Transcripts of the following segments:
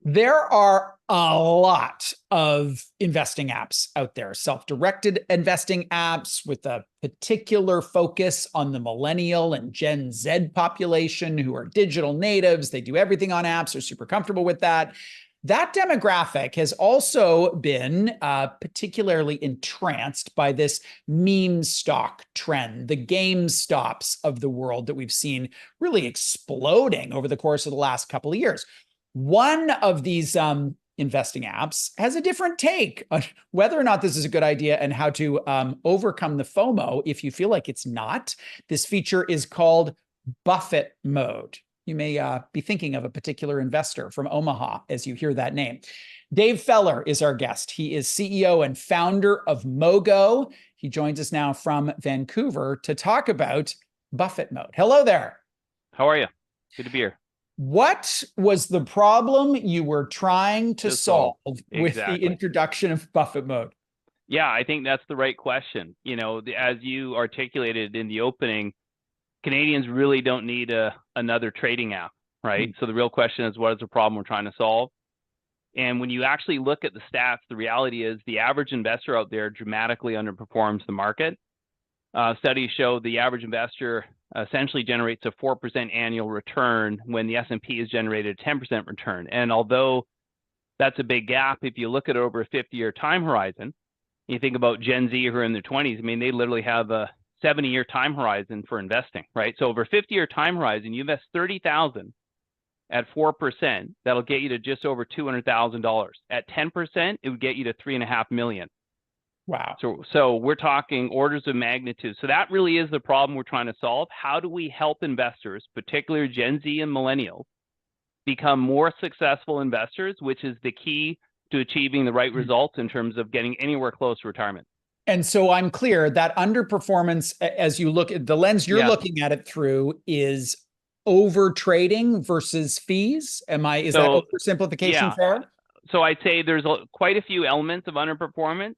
There are a lot of investing apps out there, self-directed investing apps with a particular focus on the millennial and Gen Z population who are digital natives. They do everything on apps, are super comfortable with that. That demographic has also been particularly entranced by this meme stock trend, the GameStops of the world that we've seen really exploding over the course of the last couple of years. One of these investing apps has a different take on whether or not this is a good idea and how to overcome the FOMO if you feel like it's not. This feature is called Buffett Mode. You may be thinking of a particular investor from Omaha as you hear that name. Dave Feller is our guest. He is CEO and founder of Mogo. He joins us now from Vancouver to talk about Buffett Mode. Hello there. How are you? Good to be here. What was the problem you were trying to solve with the Exactly. introduction of Buffett Mode? Yeah, I think that's the right question. As you articulated in the opening, Canadians really don't need another trading app, right? So the real question is, what is the problem we're trying to solve? And when you actually look at the stats, the reality is the average investor out there dramatically underperforms the market. Studies show the average investor essentially generates a 4% annual return when the S&P has generated a 10% return. And although that's a big gap, if you look at it over a 50-year time horizon, you think about Gen Z who are in their 20s, I mean, they literally have a 70-year time horizon for investing, right? So over a 50-year time horizon, you invest $30,000 at 4%, that'll get you to just over $200,000. At 10%, it would get you to $3.5 million. Wow. So we're talking orders of magnitude. So that really is the problem we're trying to solve. How do we help investors, particularly Gen Z and millennials, become more successful investors, which is the key to achieving the right results in terms of getting anywhere close to retirement? And so I'm clear that underperformance, as you look at the lens you're looking at it through, is over trading versus fees. Is that oversimplification fair? So I'd say there's quite a few elements of underperformance.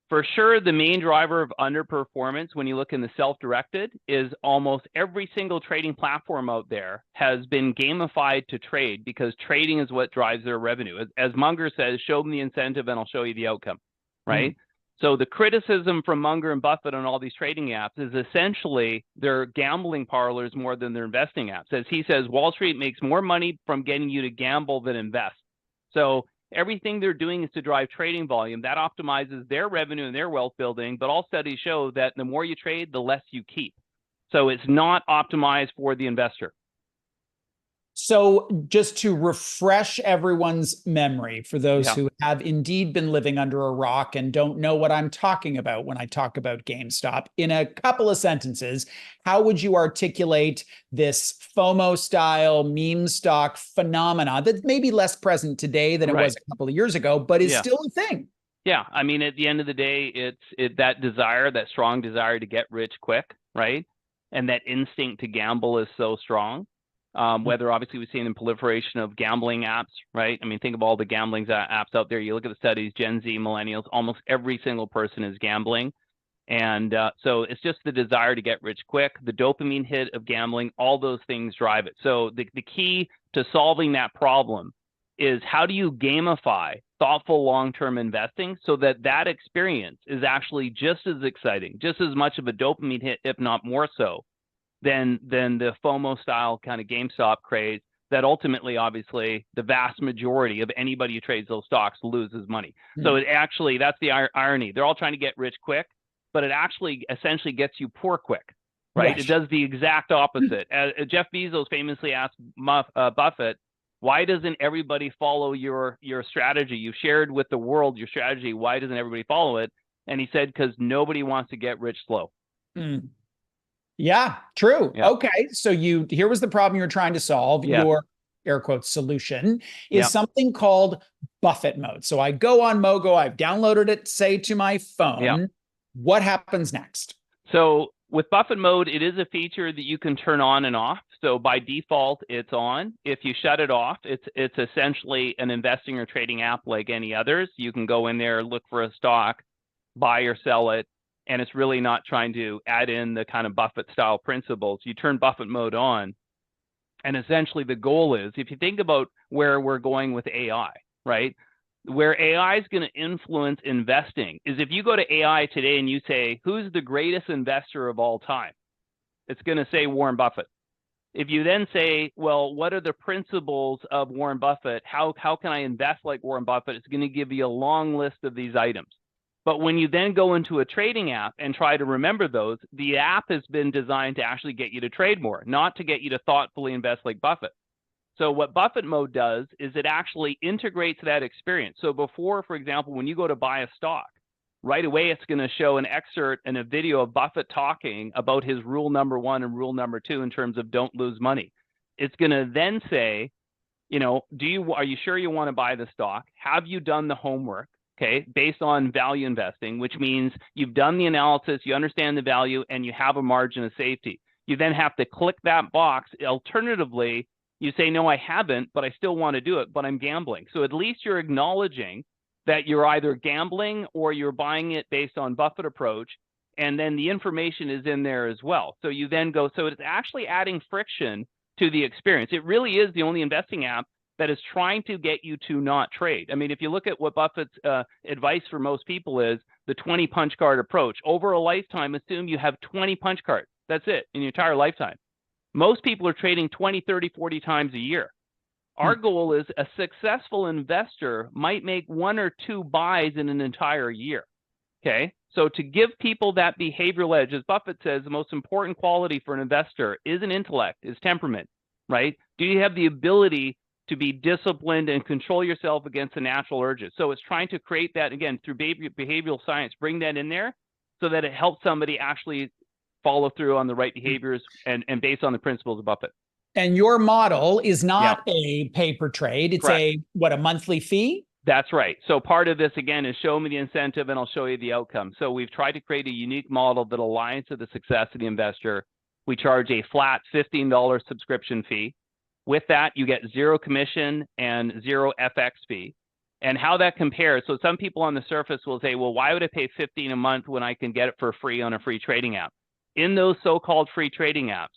For sure, the main driver of underperformance when you look in the self-directed is almost every single trading platform out there has been gamified to trade because trading is what drives their revenue. As Munger says, show them the incentive and I'll show you the outcome, right? So the criticism from Munger and Buffett on all these trading apps is essentially they're gambling parlors more than they're investing apps. As he says, Wall Street makes more money from getting you to gamble than invest. So everything they're doing is to drive trading volume. That optimizes their revenue and their wealth building, but all studies show that the more you trade, the less you keep. So it's not optimized for the investor. So just to refresh everyone's memory, for those who have indeed been living under a rock and don't know what I'm talking about when I talk about GameStop, in a couple of sentences, how would you articulate this FOMO-style meme stock phenomena that may be less present today than it was a couple of years ago, but is still a thing? Yeah, I mean, at the end of the day, it's that desire, that strong desire to get rich quick, right? And that instinct to gamble is so strong. Whether obviously we've seen the proliferation of gambling apps, right? I mean, think of all the gambling apps out there. You look at the studies, Gen Z, millennials, almost every single person is gambling. And so it's just the desire to get rich quick, the dopamine hit of gambling, all those things drive it. So the key to solving that problem is how do you gamify thoughtful long-term investing so that that experience is actually just as exciting, just as much of a dopamine hit, if not more so, than the FOMO-style kind of GameStop craze that ultimately, obviously, the vast majority of anybody who trades those stocks loses money. So it actually, that's the irony. They're all trying to get rich quick, but it actually essentially gets you poor quick, right? It does the exact opposite. Jeff Bezos famously asked Buffett, why doesn't everybody follow your strategy? You shared with the world your strategy. Why doesn't everybody follow it? And he said, because nobody wants to get rich slow. Yeah, true. Okay. So here was the problem you're trying to solve. Your air quotes solution is something called Buffett Mode. So I go on Mogo, I've downloaded it, say, to my phone. What happens next? So with Buffett Mode, it is a feature that you can turn on and off. So by default, it's on. If you shut it off, it's essentially an investing or trading app like any others. You can go in there, look for a stock, buy or sell it, and it's really not trying to add in the kind of Buffett style principles. You turn Buffett Mode on, And essentially the goal is, if you think about where we're going with AI, right? Where AI is going to influence investing is if you go to AI today and you say, who's the greatest investor of all time? It's going to say Warren Buffett. If you then say, well, what are the principles of Warren Buffett? How can I invest like Warren Buffett? It's going to give you a long list of these items. But when you then go into a trading app and try to remember those, the app has been designed to actually get you to trade more, not to get you to thoughtfully invest like Buffett. So what Buffett Mode does is it actually integrates that experience. So before, for example, when you go to buy a stock, right away it's going to show an excerpt and a video of Buffett talking about his rule number 1 and rule number 2 in terms of don't lose money. It's going to then say, are you sure you want to buy the stock? Have you done the homework? Okay, based on value investing, which means you've done the analysis, you understand the value, and you have a margin of safety. You then have to click that box. Alternatively, you say, no, I haven't, but I still want to do it, but I'm gambling. So at least you're acknowledging that you're either gambling or you're buying it based on Buffett approach, and then the information is in there as well. So you then go, so it's actually adding friction to the experience. It really is the only investing app that is trying to get you to not trade. I mean, if you look at what Buffett's advice for most people is the 20 punch card approach. Over a lifetime, assume you have 20 punch cards. That's it in your entire lifetime. Most people are trading 20, 30, 40 times a year. Our goal is a successful investor might make 1 or 2 buys in an entire year. Okay, so to give people that behavioral edge, as Buffett says, the most important quality for an investor isn't intellect, is temperament, right? Do you have the ability to be disciplined and control yourself against the natural urges? So it's trying to create that, again, through behavioral science, bring that in there so that it helps somebody actually follow through on the right behaviors and based on the principles of Buffett. And your model is not a pay per trade. It's Correct. a monthly fee? That's right. So part of this, again, is show me the incentive and I'll show you the outcome. So we've tried to create a unique model that aligns to the success of the investor. We charge a flat $15 subscription fee. With that, you get 0 commission and 0 FX fee. And how that compares, so some people on the surface will say, well, why would I pay $15 a month when I can get it for free on a free trading app? In those so-called free trading apps,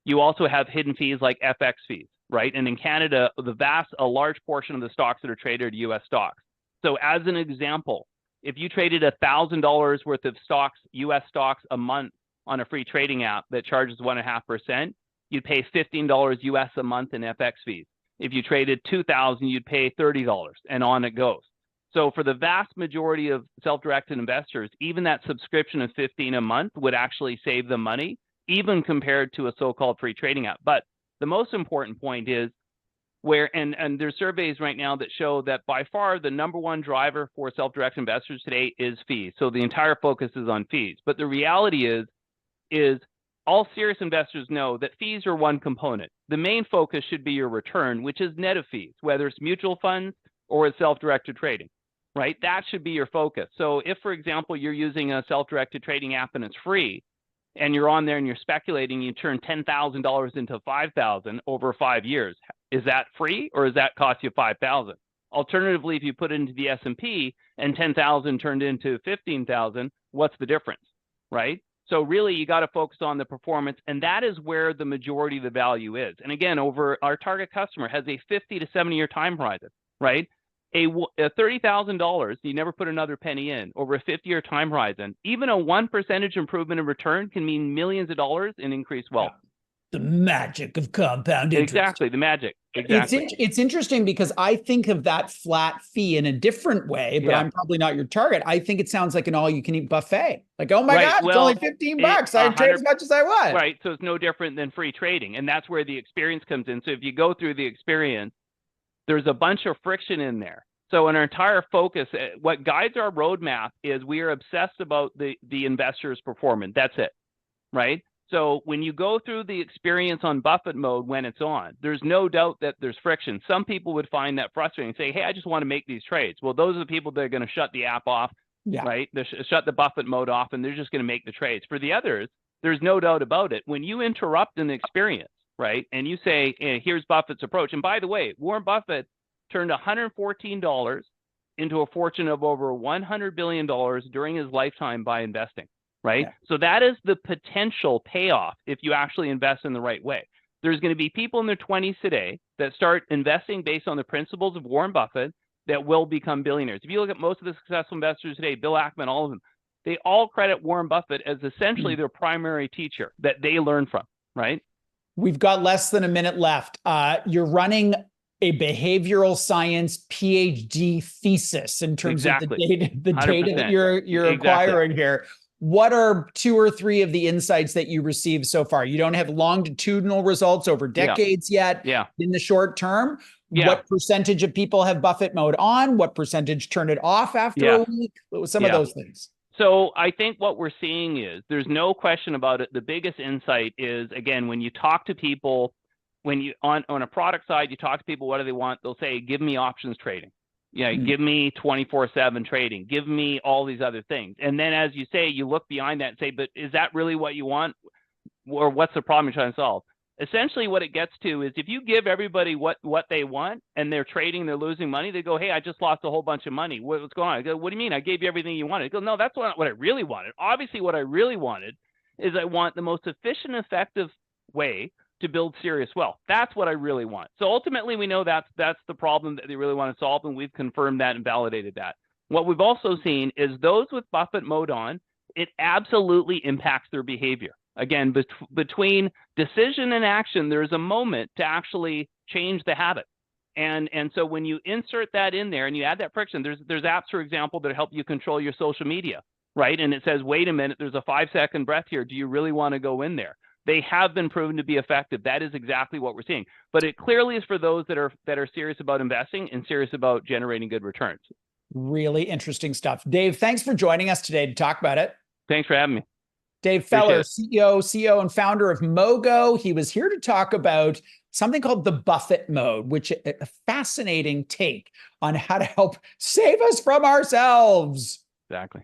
you also have hidden fees like FX fees, right? And in Canada, a large portion of the stocks that are traded are US stocks. So as an example, if you traded $1,000 worth of stocks, US stocks a month on a free trading app that charges 1.5%, you'd pay $15 US a month in FX fees. If you traded $2,000, you'd pay $30, and on it goes. So for the vast majority of self-directed investors, even that subscription of $15 a month would actually save them money, even compared to a so-called free trading app. But the most important point is and there's surveys right now that show that by far the number one driver for self-directed investors today is fees. So the entire focus is on fees. But the reality is all serious investors know that fees are one component. The main focus should be your return, which is net of fees, whether it's mutual funds or it's self-directed trading, right? That should be your focus. So if, for example, you're using a self-directed trading app and it's free, and you're on there and you're speculating, you turn $10,000 into $5,000 over 5 years. Is that free or does that cost you $5,000? Alternatively, if you put it into the S&P and 10,000 turned into 15,000, what's the difference, right? So really, you got to focus on the performance, and that is where the majority of the value is. And again, over our target customer has a 50 to 70-year time horizon, right? A $30,000, you never put another penny in, over a 50-year time horizon, even a 1% improvement in return can mean millions of dollars in increased wealth. The magic of compound interest. Exactly, the magic. Exactly. It's interesting because I think of that flat fee in a different way, but I'm probably not your target. I think it sounds like an all-you-can-eat buffet. Like, oh my God, it's only $15. I can trade as much as I want. Right, so it's no different than free trading, and that's where the experience comes in. So if you go through the experience, there's a bunch of friction in there. So in our entire focus, what guides our roadmap is we are obsessed about the investor's performance. That's it, right? So when you go through the experience on Buffett mode when it's on, there's no doubt that there's friction. Some people would find that frustrating and say, hey, I just want to make these trades. Well, those are the people that are going to shut the app off, right? They shut the Buffett mode off, and they're just going to make the trades. For the others, there's no doubt about it. When you interrupt an experience, right, and you say, hey, here's Buffett's approach. And by the way, Warren Buffett turned $114 into a fortune of over $100 billion during his lifetime by investing, right? So that is the potential payoff if you actually invest in the right way. there's going to be people in their 20s today that start investing based on the principles of Warren Buffett that will become billionaires. If you look at most of the successful investors today, Bill Ackman, all of them, they all credit Warren Buffett as essentially their primary teacher that they learn from, right? We've got less than a minute left. You're running a behavioral science PhD thesis in terms of the data that you're acquiring here. What are 2 or 3 of the insights that you received so far? You don't have longitudinal results over decades yet. In the short term. What percentage of people have Buffett mode on? What percentage turn it off after a week? Some of those things. So I think what we're seeing is, there's no question about it, the biggest insight is, again, when you talk to people, when you on a product side, you talk to people, what do they want? They'll say, give me options trading. Give me 24/7 trading. Give me all these other things. And then, as you say, you look behind that and say, but is that really what you want? Or what's the problem you're trying to solve? Essentially, what it gets to is, if you give everybody what they want and they're trading, they're losing money, they go, hey, I just lost a whole bunch of money. What's going on? I go, what do you mean? I gave you everything you wanted. I go, no, that's not what I really wanted. Obviously, what I really wanted is I want the most efficient, effective way to build serious wealth. That's what I really want. So ultimately, we know that's the problem that they really want to solve, and we've confirmed that and validated that. What we've also seen is those with Buffett mode on, it absolutely impacts their behavior. Again, between decision and action, there's a moment to actually change the habit. And so when you insert that in there and you add that friction, there's apps, for example, that help you control your social media, right? And it says, wait a minute, there's a 5-second breath here. Do you really want to go in there? They have been proven to be effective. That is exactly what we're seeing. But it clearly is for those that are serious about investing and serious about generating good returns. Really interesting stuff. Dave, thanks for joining us today to talk about it. Thanks for having me. Dave Feller, CEO and founder of Mogo. He was here to talk about something called the Buffett mode, which is a fascinating take on how to help save us from ourselves. Exactly.